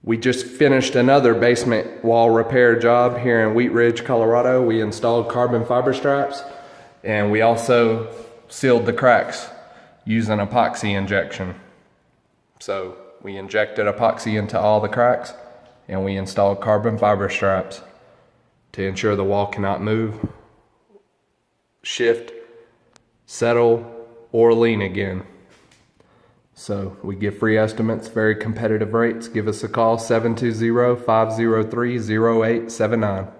We just finished another basement wall repair job here in Wheat Ridge, Colorado. We installed carbon fiber straps, and we also sealed the cracks using epoxy injection. So we injected epoxy into all the cracks, and we installed carbon fiber straps to ensure the wall cannot move, shift, settle, or lean again. So we give free estimates, very competitive rates. Give us a call, 720-503-0879.